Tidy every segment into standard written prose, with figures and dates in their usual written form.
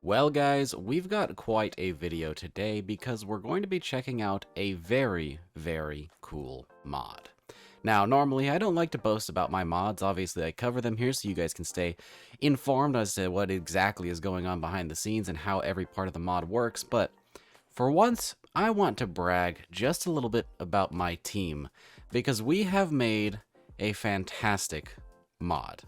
Well, guys, we've got quite a video today because we're going to be checking out a very, very cool mod. Now, normally I don't like to boast about my mods. Obviously, I cover them here so you guys can stay informed as to what exactly is going on behind the scenes and how every part of the mod works. But for once, I want to brag just a little bit about my team because we have made a fantastic mod.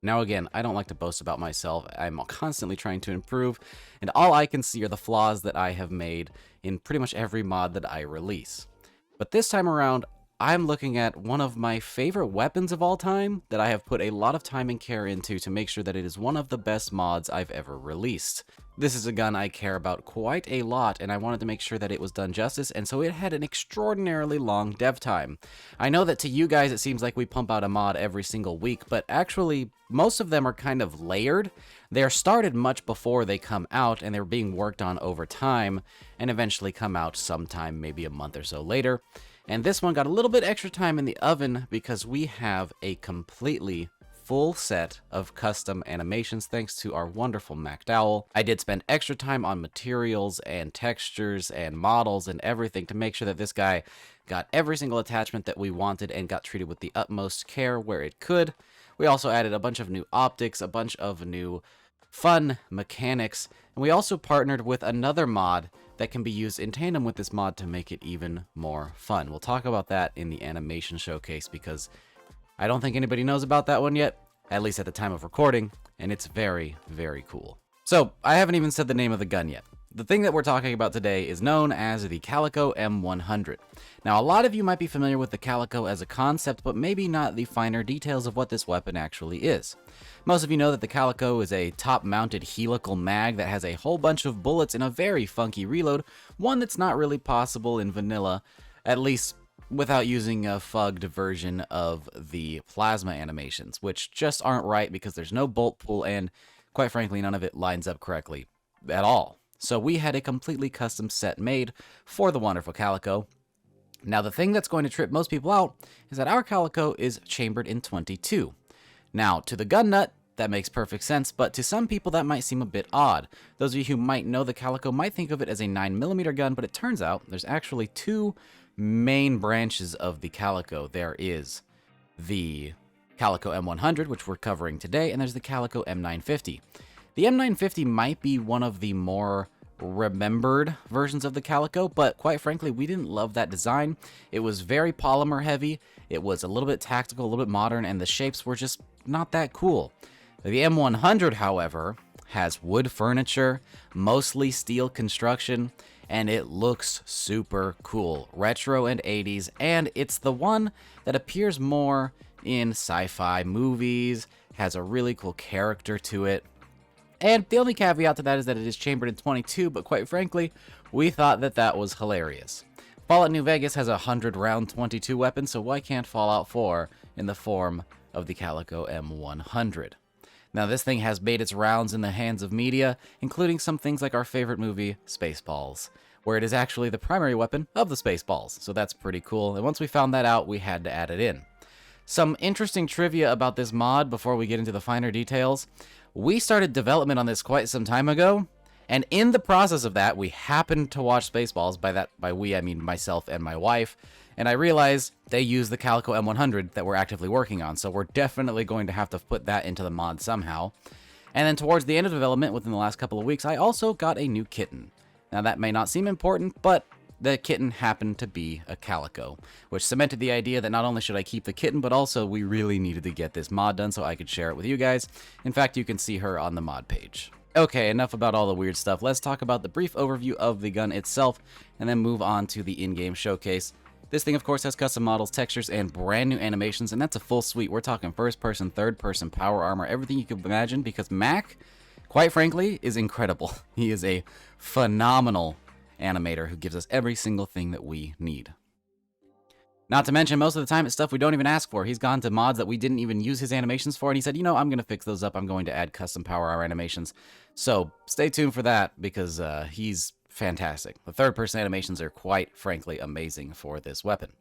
Now again, I don't like to boast about myself. I'm constantly trying to improve, and all I can see are the flaws that I have made in pretty much every mod that I release. But this time around, I'm looking at one of my favorite weapons of all time that I have put a lot of time and care into to make sure that it is one of the best mods I've ever released. This is a gun I care about quite a lot, and I wanted to make sure that it was done justice, and so it had an extraordinarily long dev time. I know that to you guys it seems like we pump out a mod every single week, but actually most of them are kind of layered. They are started much before they come out, and they're being worked on over time, and eventually come out sometime maybe a month or so later. And this one got a little bit extra time in the oven because we have a completely full set of custom animations thanks to our wonderful MacDowell. I did spend extra time on materials and textures and models and everything to make sure that this guy got every single attachment that we wanted and got treated with the utmost care where it could. We also added a bunch of new optics, a bunch of new fun mechanics, and we also partnered with another mod that can be used in tandem with this mod to make it even more fun. We'll talk about that in the animation showcase because I don't think anybody knows about that one yet, at least at the time of recording, and it's very, very cool. So, I haven't even said the name of the gun yet. The thing that we're talking about today is known as the Calico M100. Now, a lot of you might be familiar with the Calico as a concept, but maybe not the finer details of what this weapon actually is. Most of you know that the Calico is a top-mounted helical mag that has a whole bunch of bullets and a very funky reload, one that's not really possible in vanilla, at least without using a fugged version of the plasma animations, which just aren't right because there's no bolt pool and, quite frankly, none of it lines up correctly at all. So we had a completely custom set made for the wonderful Calico. Now the thing that's going to trip most people out is that our Calico is chambered in 22. Now, to the gun nut, that makes perfect sense, but to some people that might seem a bit odd. Those of you who might know the Calico might think of it as a 9mm gun, but it turns out there's actually two main branches of the Calico. There is the Calico M100, which we're covering today, and there's the Calico M950. The M950 might be one of the more remembered versions of the Calico, but quite frankly, we didn't love that design. It was very polymer heavy, it was a little bit tactical, a little bit modern, and the shapes were just not that cool. The M100, however, has wood furniture, mostly steel construction, and it looks super cool, retro and 80s, and it's the one that appears more in sci-fi movies, has a really cool character to it. And the only caveat to that is that it is chambered in 22, but quite frankly, we thought that that was hilarious. Fallout New Vegas has a 100-round 22 weapon, so why can't Fallout 4 in the form of the Calico M100? Now, this thing has made its rounds in the hands of media, including some things like our favorite movie, Spaceballs, where it is actually the primary weapon of the Spaceballs, so that's pretty cool, and once we found that out, we had to add it in. Some interesting trivia about this mod before we get into the finer details. We started development on this quite some time ago, and in the process of that, we happened to watch Spaceballs. By we, I mean myself and my wife, and I realized they use the Calico M100 that we're actively working on, so we're definitely going to have to put that into the mod somehow. And then towards the end of development, within the last couple of weeks, I also got a new kitten. Now that may not seem important, but the kitten happened to be a Calico, which cemented the idea that not only should I keep the kitten, but also we really needed to get this mod done so I could share it with you guys. In fact, you can see her on the mod page. Okay, enough about all the weird stuff. Let's talk about the brief overview of the gun itself, and then move on to the in-game showcase. This thing, of course, has custom models, textures, and brand new animations, and that's a full suite. We're talking first-person, third-person, power armor, everything you could imagine, because Mac, quite frankly, is incredible. He is a phenomenal animator who gives us every single thing that we need. Not to mention, most of the time, it's stuff we don't even ask for. He's gone to mods that we didn't even use his animations for, and he said, you know, I'm going to fix those up. I'm going to add custom power hour animations. So stay tuned for that, because he's fantastic. The third-person animations are quite frankly amazing for this weapon.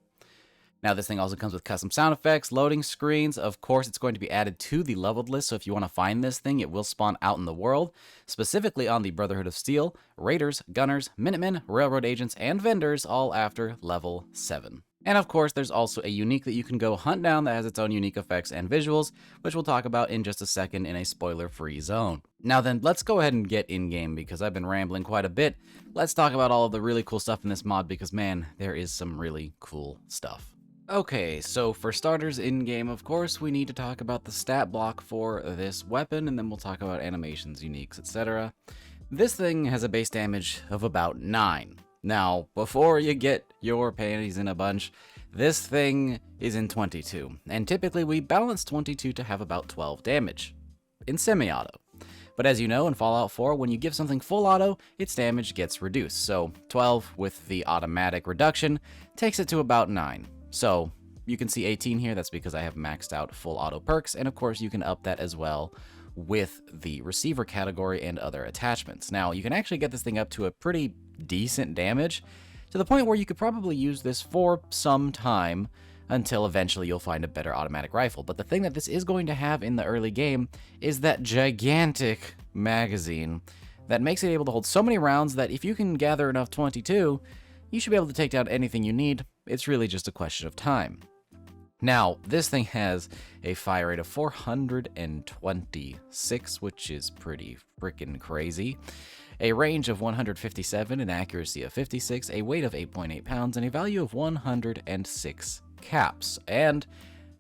Now, this thing also comes with custom sound effects, loading screens. Of course, it's going to be added to the leveled list, so if you want to find this thing, it will spawn out in the world, specifically on the Brotherhood of Steel, Raiders, Gunners, Minutemen, Railroad Agents, and Vendors, all after level 7. And of course, there's also a unique that you can go hunt down that has its own unique effects and visuals, which we'll talk about in just a second in a spoiler-free zone. Now then, let's go ahead and get in-game because I've been rambling quite a bit. Let's talk about all of the really cool stuff in this mod because, man, there is some really cool stuff. Okay, so for starters in-game, of course, we need to talk about the stat block for this weapon, and then we'll talk about animations, uniques, etc. This thing has a base damage of about 9. Now, before you get your panties in a bunch, this thing is in 22, and typically we balance 22 to have about 12 damage in semi-auto. But as you know, in Fallout 4, when you give something full auto, its damage gets reduced, so 12 with the automatic reduction takes it to about 9. So you can see 18 here, that's because I have maxed out full auto perks, and of course you can up that as well with the receiver category and other attachments. Now, you can actually get this thing up to a pretty decent damage, to the point where you could probably use this for some time until eventually you'll find a better automatic rifle. But the thing that this is going to have in the early game is that gigantic magazine that makes it able to hold so many rounds that if you can gather enough 22, you should be able to take down anything you need. It's really just a question of time. Now, this thing has a fire rate of 426, which is pretty freaking crazy, a range of 157, an accuracy of 56, a weight of 8.8 pounds, and a value of 106 caps. And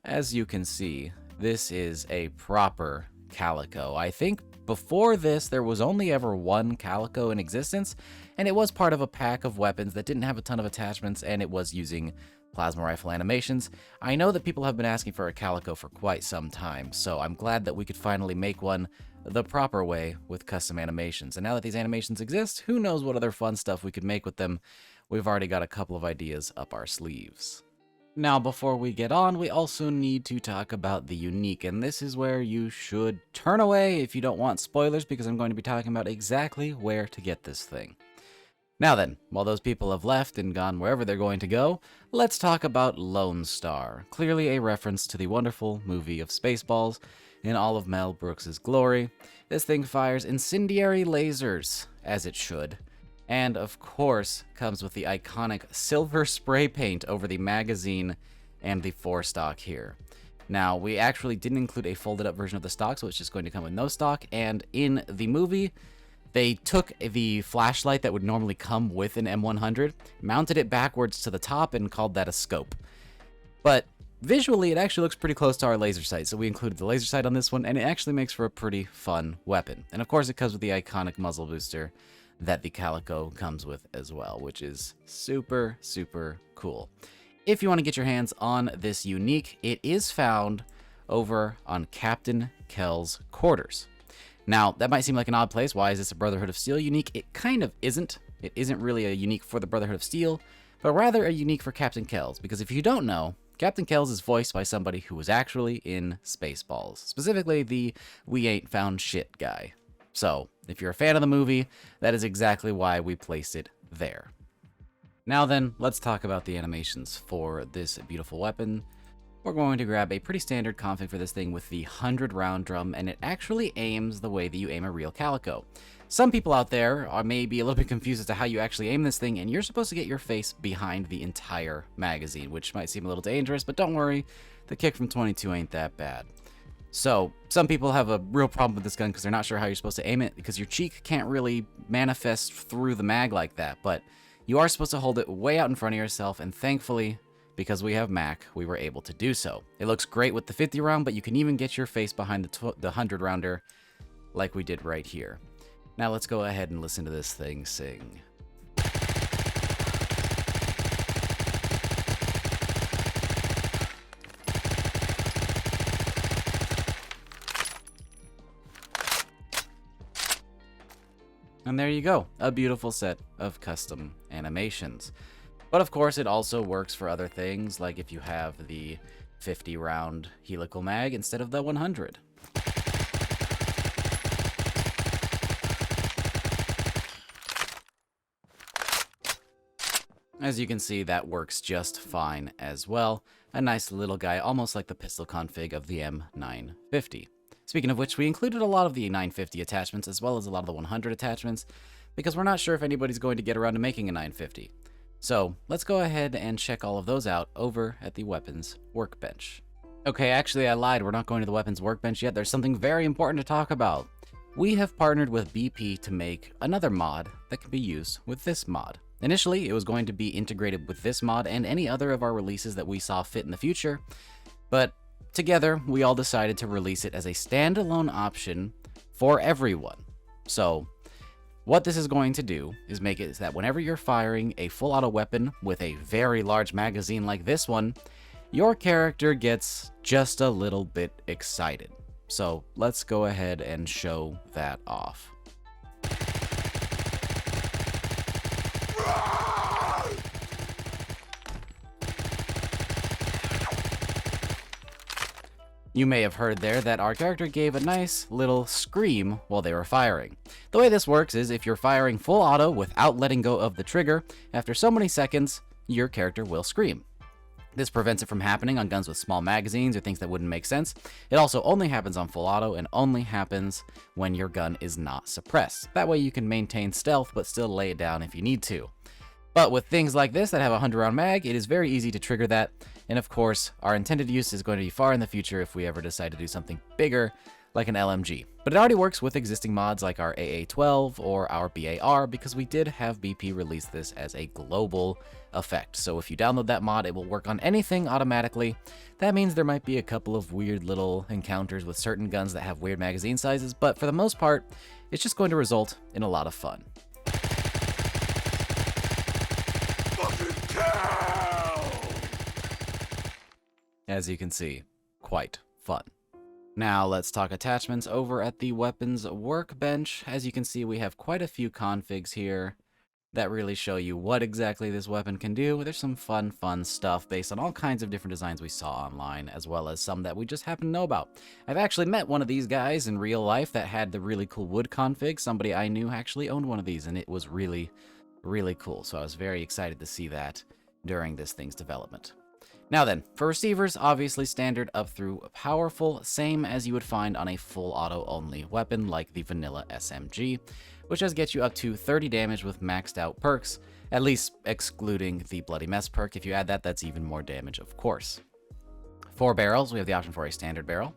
as you can see, this is a proper calico. I think before this, there was only ever one calico in existence, and it was part of a pack of weapons that didn't have a ton of attachments, and it was using plasma rifle animations. I know that people have been asking for a calico for quite some time, so I'm glad that we could finally make one the proper way with custom animations. And now that these animations exist, who knows what other fun stuff we could make with them. We've already got a couple of ideas up our sleeves. Now, before we get on, we also need to talk about the unique, and this is where you should turn away if you don't want spoilers, because I'm going to be talking about exactly where to get this thing. Now then, while those people have left and gone wherever they're going to go, let's talk about Lone Star, clearly a reference to the wonderful movie of Spaceballs in all of Mel Brooks's glory. This thing fires incendiary lasers, as it should, and of course comes with the iconic silver spray paint over the magazine and the forestock here. Now, we actually didn't include a folded up version of the stock, so it's just going to come with no stock, and in the movie, they took the flashlight that would normally come with an M100, mounted it backwards to the top, and called that a scope. But visually, it actually looks pretty close to our laser sight, so we included the laser sight on this one, and it actually makes for a pretty fun weapon. And of course, it comes with the iconic muzzle booster that the calico comes with as well, which is super, super cool. If you want to get your hands on this unique, it is found over on Captain Kell's quarters. Now, that might seem like an odd place. Why is this a Brotherhood of Steel unique? It kind of isn't. It isn't really a unique for the Brotherhood of Steel, but rather a unique for Captain Kell's, because if you don't know, Captain Kell's is voiced by somebody who was actually in Spaceballs, specifically the We Ain't Found Shit guy. So, if you're a fan of the movie, that is exactly why we placed it there. Now then, let's talk about the animations for this beautiful weapon. We're going to grab a pretty standard config for this thing with the 100 round drum, and it actually aims the way that you aim a real calico. Some people out there may be a little bit confused as to how you actually aim this thing, and you're supposed to get your face behind the entire magazine, which might seem a little dangerous, but don't worry, the kick from 22 ain't that bad. So, some people have a real problem with this gun because they're not sure how you're supposed to aim it, because your cheek can't really manifest through the mag like that, but you are supposed to hold it way out in front of yourself, and thankfully, because we have Mac, we were able to do so. It looks great with the 50 round, but you can even get your face behind the 100 rounder like we did right here. Now let's go ahead and listen to this thing sing. And there you go, a beautiful set of custom animations. But of course, it also works for other things, like if you have the 50 round helical mag instead of the 100. As you can see, that works just fine as well. A nice little guy, almost like the pistol config of the M950. Speaking of which, we included a lot of the 950 attachments as well as a lot of the 100 attachments because we're not sure if anybody's going to get around to making a 950. So let's go ahead and check all of those out over at the weapons workbench. Okay, actually I lied. We're not going to the weapons workbench yet. There's something very important to talk about. We have partnered with BP to make another mod that can be used with this mod. Initially, it was going to be integrated with this mod and any other of our releases that we saw fit in the future, but together, we all decided to release it as a standalone option for everyone. So, what this is going to do is make it so that whenever you're firing a full auto weapon with a very large magazine like this one, your character gets just a little bit excited. So, let's go ahead and show that off. You may have heard there that our character gave a nice little scream while they were firing. The way this works is if you're firing full auto without letting go of the trigger, after so many seconds, your character will scream. This prevents it from happening on guns with small magazines or things that wouldn't make sense. It also only happens on full auto and only happens when your gun is not suppressed. That way you can maintain stealth but still lay it down if you need to. But with things like this that have a 100-round mag, it is very easy to trigger that, and of course, our intended use is going to be far in the future if we ever decide to do something bigger, like an LMG. But it already works with existing mods like our AA-12 or our BAR, because we did have BP release this as a global effect. So if you download that mod, it will work on anything automatically. That means there might be a couple of weird little encounters with certain guns that have weird magazine sizes, but for the most part, it's just going to result in a lot of fun. As you can see, quite fun. Now let's talk attachments over at the weapons workbench. As you can see, we have quite a few configs here that really show you what exactly this weapon can do. There's some fun stuff based on all kinds of different designs we saw online, as well as some that we just happen to know about. I've actually met one of these guys in real life that had the really cool wood config. Somebody I knew actually owned one of these, and it was really cool. So I was very excited to see that during this thing's development. Now then, for receivers, obviously standard up through powerful, same as you would find on a full auto only weapon like the vanilla SMG, which does get you up to 30 damage with maxed out perks, at least excluding the Bloody Mess perk. If you add that, that's even more damage, of course. For barrels, we have the option for a standard barrel.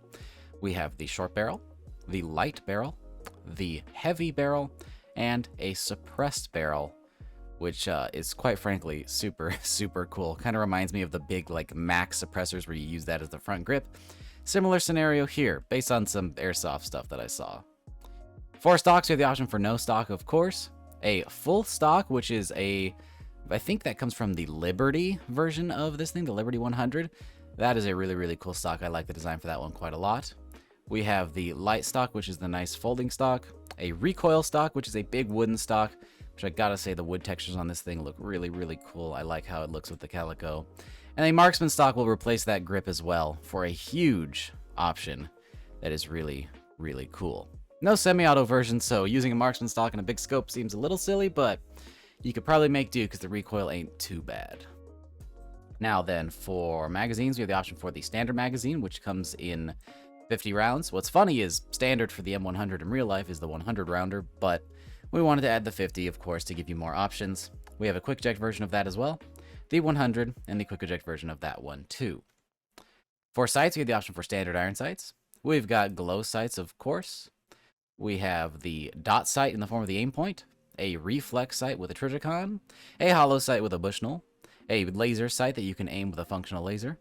We have the short barrel, the light barrel, the heavy barrel, and a suppressed barrel, which is quite frankly super cool. Kind of reminds me of the big like max suppressors where you use that as the front grip. Similar scenario here, based on some airsoft stuff that I saw. For stocks, we have the option for no stock, of course. A full stock, which is I think that comes from the Liberty version of this thing, the Liberty 100. That is a really cool stock. I like the design for that one quite a lot. We have the light stock, which is the nice folding stock. A recoil stock, which is a big wooden stock, which I gotta say the wood textures on this thing look really cool. I like how it looks with the calico. And a marksman stock will replace that grip as well for a huge option that is really cool. No semi-auto version, so using a marksman stock and a big scope seems a little silly, but you could probably make do because the recoil ain't too bad. Now then, for magazines, we have the option for the standard magazine, which comes in 50 rounds. What's funny is standard for the M100 in real life is the 100 rounder, but we wanted to add the 50, of course, to give you more options. We have a quick eject version of that as well, the 100, and the quick eject version of that one too. For sights, we have the option for standard iron sights. We've got glow sights, of course. We have the dot sight in the form of the aim point, a reflex sight with a Trijicon, a hollow sight with a Bushnell, a laser sight that you can aim with a functional laser,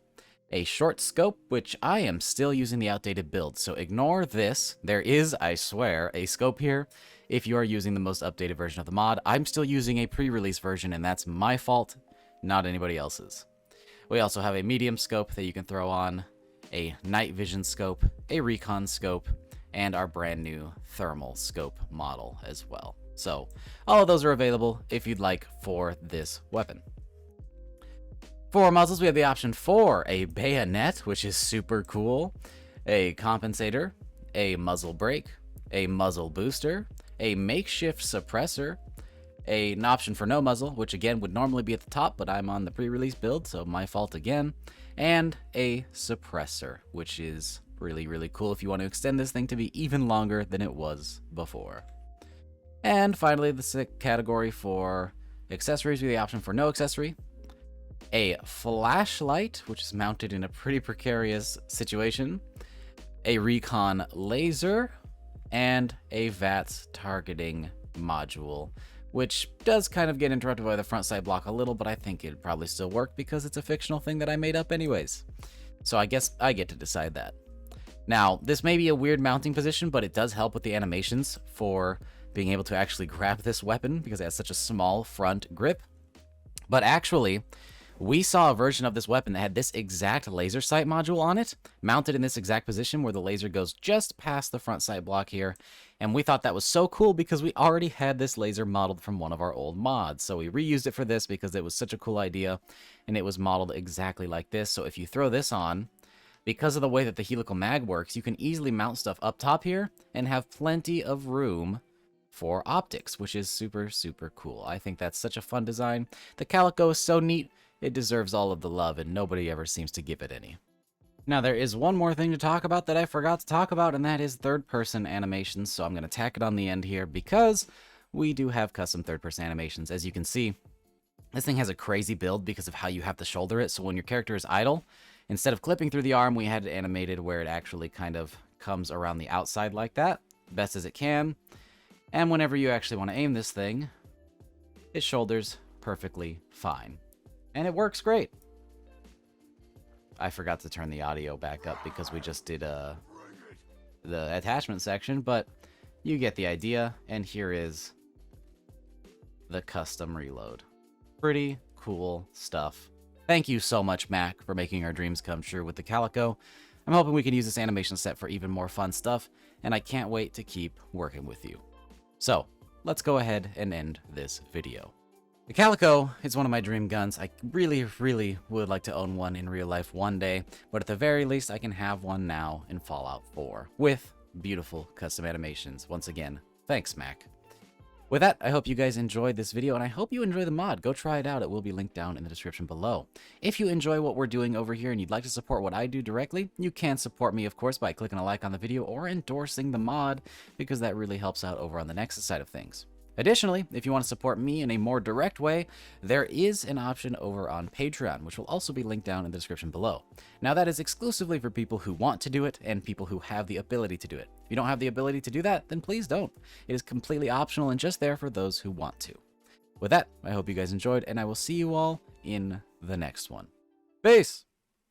a short scope, which I am still using the outdated build, so ignore this. There is, I swear, a scope here if you are using the most updated version of the mod. I'm still using a pre-release version, and that's my fault, not anybody else's. We also have a medium scope that you can throw on, a night vision scope, a recon scope, and our brand new thermal scope model as well. So all of those are available if you'd like for this weapon. For muzzles, we have the option for a bayonet, which is super cool, a compensator, a muzzle brake, a muzzle booster, a makeshift suppressor, an option for no muzzle, which again would normally be at the top, but I'm on the pre-release build, so my fault again, and a suppressor, which is really, really cool if you want to extend this thing to be even longer than it was before. And finally, the sixth category for accessories with the option for no accessory, a flashlight, which is mounted in a pretty precarious situation, a recon laser, and a VATS targeting module, which does kind of get interrupted by the front side block a little, but I think it'd probably still work because it's a fictional thing that I made up anyways. So I guess I get to decide that. Now, this may be a weird mounting position, but it does help with the animations for being able to actually grab this weapon because it has such a small front grip. But actually, we saw a version of this weapon that had this exact laser sight module on it, mounted in this exact position where the laser goes just past the front sight block here, and we thought that was so cool because we already had this laser modeled from one of our old mods, so we reused it for this because it was such a cool idea, and it was modeled exactly like this. So if you throw this on, because of the way that the helical mag works, you can easily mount stuff up top here and have plenty of room for optics, which is super, super cool. I think that's such a fun design. The calico is so neat, it deserves all of the love, and nobody ever seems to give it any. Now, there is one more thing to talk about that I forgot to talk about, and that is third-person animations, so I'm going to tack it on the end here because we do have custom third-person animations. As you can see, this thing has a crazy build because of how you have to shoulder it, so when your character is idle, instead of clipping through the arm, we had it animated where it actually kind of comes around the outside like that, best as it can. And whenever you actually want to aim this thing, it shoulders perfectly fine. And it works great. I forgot to turn the audio back up because we just did the attachment section, but you get the idea, and here is the custom reload. Pretty cool stuff. Thank you so much, Mac, for making our dreams come true with the calico. I'm hoping we can use this animation set for even more fun stuff, and I can't wait to keep working with you. So, let's go ahead and end this video. The Calico is one of my dream guns. I really, really would like to own one in real life one day, but at the very least, I can have one now in Fallout 4 with beautiful custom animations. Once again, thanks, Mac. With that, I hope you guys enjoyed this video, and I hope you enjoy the mod. Go try it out. It will be linked down in the description below. If you enjoy what we're doing over here and you'd like to support what I do directly, you can support me, of course, by clicking a like on the video or endorsing the mod, because that really helps out over on the Nexus side of things. Additionally, if you want to support me in a more direct way, there is an option over on Patreon, which will also be linked down in the description below. Now, that is exclusively for people who want to do it and people who have the ability to do it. If you don't have the ability to do that, then please don't. It is completely optional and just there for those who want to. With that, I hope you guys enjoyed, and I will see you all in the next one. Peace!